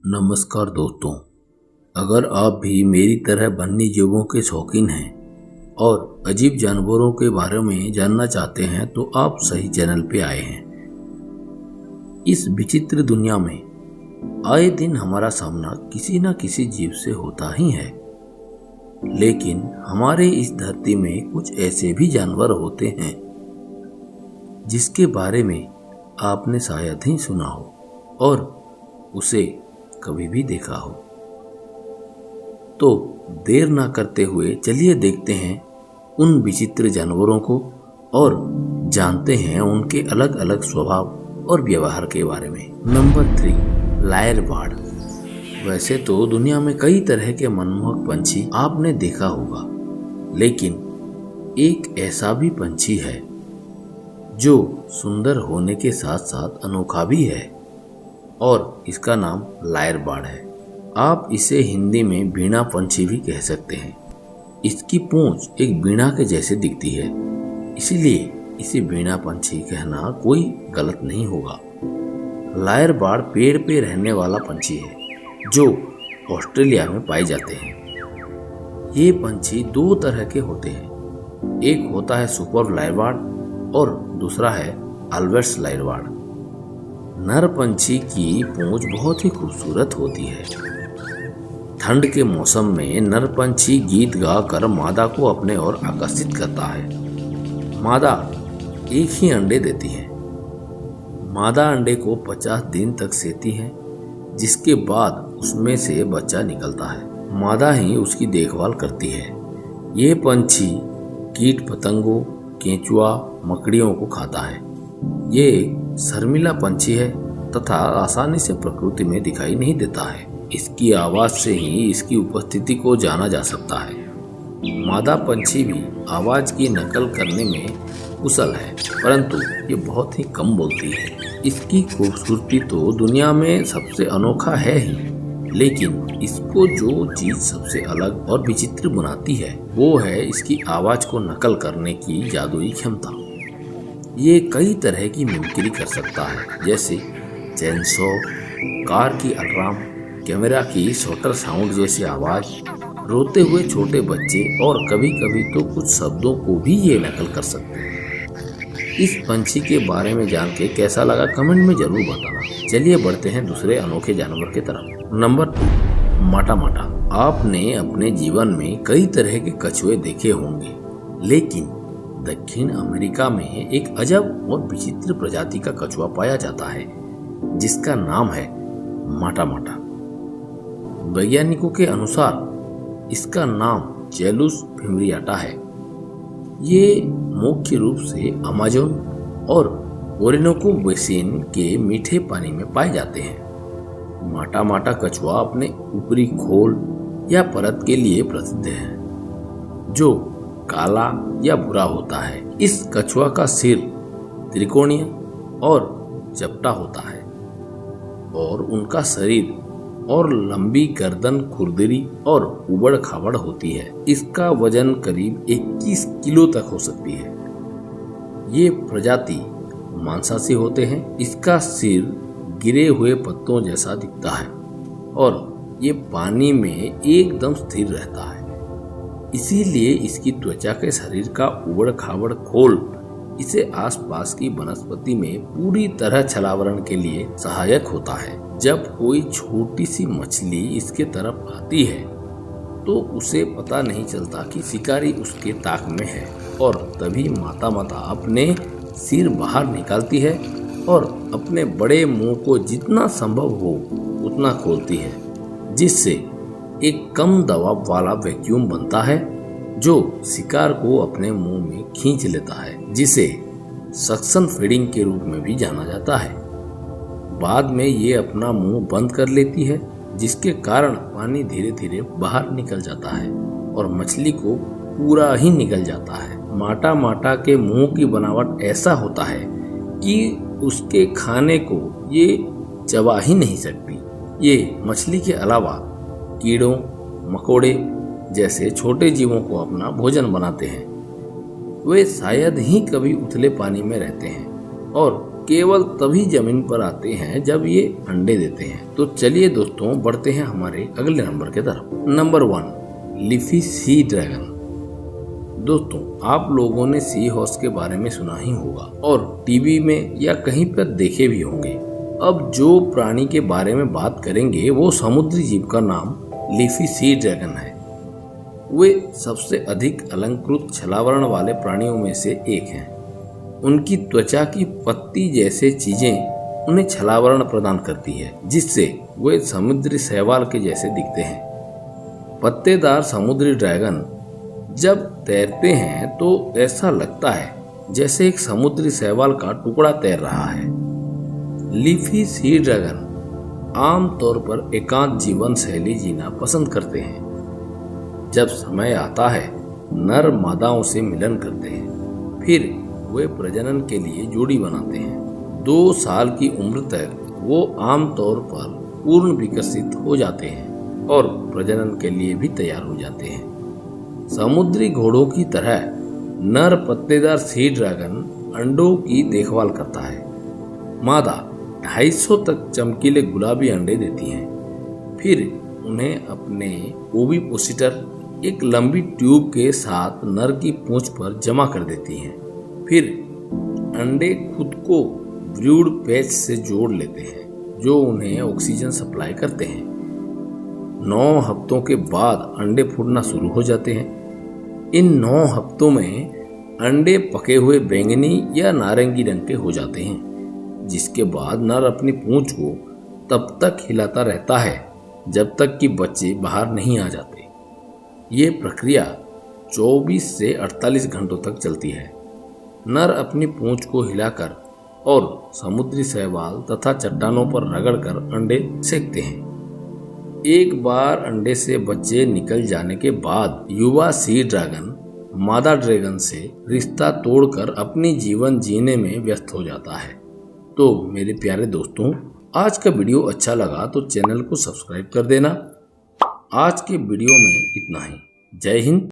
नमस्कार दोस्तों, अगर आप भी मेरी तरह वन्य जीवों के शौकीन हैं और अजीब जानवरों के बारे में जानना चाहते हैं तो आप सही चैनल पे आए हैं। इस विचित्र दुनिया में आए दिन हमारा सामना किसी न किसी जीव से होता ही है, लेकिन हमारे इस धरती में कुछ ऐसे भी जानवर होते हैं जिसके बारे में आपने शायद ही सुना हो और उसे कभी भी देखा हो। तो देर ना करते हुए चलिए देखते हैं उन विचित्र जानवरों को और जानते हैं उनके अलग अलग स्वभाव और व्यवहार के बारे में। Number 3, liar bird. वैसे तो दुनिया में कई तरह के मनमोहक पंछी आपने देखा होगा, लेकिन एक ऐसा भी पंछी है जो सुंदर होने के साथ साथ अनोखा भी है और इसका नाम लायर बर्ड है। आप इसे हिंदी में वीणा पंछी भी कह सकते हैं। इसकी पूंछ एक वीणा के जैसे दिखती है, इसीलिए इसे वीणा पंछी कहना कोई गलत नहीं होगा। लायर बर्ड पेड़ पे रहने वाला पंछी है जो ऑस्ट्रेलिया में पाए जाते हैं। ये पंछी दो तरह के होते हैं, एक होता है सुपर लायर बर्ड और दूसरा है अल्बर्ट्स लायर बर्ड। नर पंछी की पूंछ बहुत ही खूबसूरत होती है। ठंड के मौसम में नर पंछी गीत गाकर मादा को अपने ओर आकर्षित करता है। मादा एक ही अंडे देती है। मादा अंडे को 50 दिन तक सेती है, जिसके बाद उसमें से बच्चा निकलता है। मादा ही उसकी देखभाल करती है। ये पंछी कीट पतंगों, केंचुआ, मकड़ियों को खाता है। ये शर्मीला पंछी है तथा आसानी से प्रकृति में दिखाई नहीं देता है। इसकी आवाज से ही इसकी उपस्थिति को जाना जा सकता है। मादा पंछी भी आवाज की नकल करने में कुशल है, परंतु ये बहुत ही कम बोलती है। इसकी खूबसूरती तो दुनिया में सबसे अनोखा है ही, लेकिन इसको जो चीज सबसे अलग और विचित्र बनाती है वो है इसकी आवाज को नकल करने की जादुई क्षमता। ये कई तरह की मिमिक्री कर सकता है, जैसे चेनसॉ, कार की अलार्म, कैमरा की शटर साउंड जैसी आवाज, रोते हुए छोटे बच्चे और कभी कभी तो कुछ शब्दों को भी ये नकल कर सकते हैं। इस पंछी के बारे में जान के कैसा लगा कमेंट में जरूर बताना। चलिए बढ़ते हैं दूसरे अनोखे जानवर की तरफ। नंबर 2, माटा माटा। आपने अपने जीवन में कई तरह के कछुए देखे होंगे, लेकिन दक्षिण अमेरिका में एक अजब और विचित्र प्रजाति का कछुआ पाया जाता है जिसका नाम है माटा माटा। वैज्ञानिकों के अनुसार इसका नाम जेलुस फिमरियाटा है। ये मुख्य रूप से अमेज़न और ओरिनोको बेसिन के मीठे पानी में पाए जाते हैं। माटा माटा कछुआ अपने ऊपरी खोल या परत के लिए प्रसिद्ध है, जो काला या भूरा होता है। इस कछुआ का सिर त्रिकोणीय और चपटा होता है और उनका शरीर और लंबी गर्दन खुरदरी और उबड़ खाबड़ होती है। इसका वजन करीब 21 किलो तक हो सकती है। ये प्रजाति मांसाहारी होते हैं। इसका सिर गिरे हुए पत्तों जैसा दिखता है और ये पानी में एकदम स्थिर रहता है। इसीलिए इसकी त्वचा के शरीर का उबड़ खाबड़ खोल इसे आसपास की वनस्पति में पूरी तरह छलावरण के लिए सहायक होता है। जब कोई छोटी सी मछली इसके तरफ आती है तो उसे पता नहीं चलता कि शिकारी उसके ताक में है और तभी माता माता अपने सिर बाहर निकालती है और अपने बड़े मुंह को जितना संभव हो उतना खोलती है, जिससे एक कम दबाव वाला वैक्यूम बनता है जो शिकार को अपने मुंह में खींच लेता है, जिसे सक्शन फीडिंग के रूप में भी जाना जाता है। बाद में ये अपना मुंह बंद कर लेती है, जिसके कारण पानी धीरे धीरे बाहर निकल जाता है और मछली को पूरा ही निकल जाता है। माटा माटा के मुंह की बनावट ऐसा होता है कि उसके खाने को ये चबा ही नहीं सकती। ये मछली के अलावा कीड़ों, मकोड़े जैसे छोटे जीवों को अपना भोजन बनाते हैं। वे शायद ही कभी उथले पानी में रहते हैं और केवल तभी जमीन पर आते हैं जब ये अंडे देते हैं। तो चलिए दोस्तों बढ़ते हैं हमारे अगले नंबर के तरफ। Number 1, leafy sea dragon. दोस्तों आप लोगों ने सी हॉर्स के बारे में सुना ही होगा और टीवी में या कहीं पर देखे भी होंगे। अब जो प्राणी के बारे में बात करेंगे वो समुद्री जीव का नाम लीफी सी ड्रैगन है। वे सबसे अधिक अलंकृत छलावरण वाले प्राणियों में से एक हैं। उनकी त्वचा की पत्ती जैसे चीजें उन्हें छलावरण प्रदान करती है, जिससे वे समुद्री शैवाल के जैसे दिखते हैं। पत्तेदार समुद्री ड्रैगन जब तैरते हैं तो ऐसा लगता है जैसे एक समुद्री शैवाल का टुकड़ा तैर रहा है। लीफी सी ड्रैगन आमतौर पर एकांत जीवन शैली जीना पसंद करते हैं। जब समय आता है नर मादाओं से मिलन करते हैं, फिर वे प्रजनन के लिए जोड़ी बनाते हैं। 2 साल की उम्र तक वो आमतौर पर पूर्ण विकसित हो जाते हैं और प्रजनन के लिए भी तैयार हो जाते हैं। समुद्री घोड़ों की तरह नर पत्तेदार सी ड्रैगन अंडों की देखभाल करता है। मादा 250 तक चमकीले गुलाबी अंडे देती हैं। फिर उन्हें अपने ओविपोसिटर एक लंबी ट्यूब के साथ नर की पूंछ पर जमा कर देती हैं। फिर अंडे खुद को ब्रूड पैच से जोड़ लेते हैं, जो उन्हें ऑक्सीजन सप्लाई करते हैं। 9 हफ्तों के बाद अंडे फूटना शुरू हो जाते हैं। इन 9 हफ्तों में अंडे पके हुए बैंगनी या नारंगी रंग के हो जाते हैं, जिसके बाद नर अपनी पूंछ को तब तक हिलाता रहता है जब तक कि बच्चे बाहर नहीं आ जाते। ये प्रक्रिया 24 से 48 घंटों तक चलती है। नर अपनी पूंछ को हिलाकर और समुद्री शैवाल तथा चट्टानों पर रगड़कर अंडे सेकते हैं। एक बार अंडे से बच्चे निकल जाने के बाद युवा सी ड्रैगन मादा ड्रैगन से रिश्ता तोड़कर अपनी जीवन जीने में व्यस्त हो जाता है। तो मेरे प्यारे दोस्तों, आज का वीडियो अच्छा लगा तो चैनल को सब्सक्राइब कर देना। आज के वीडियो में इतना ही। जय हिंद।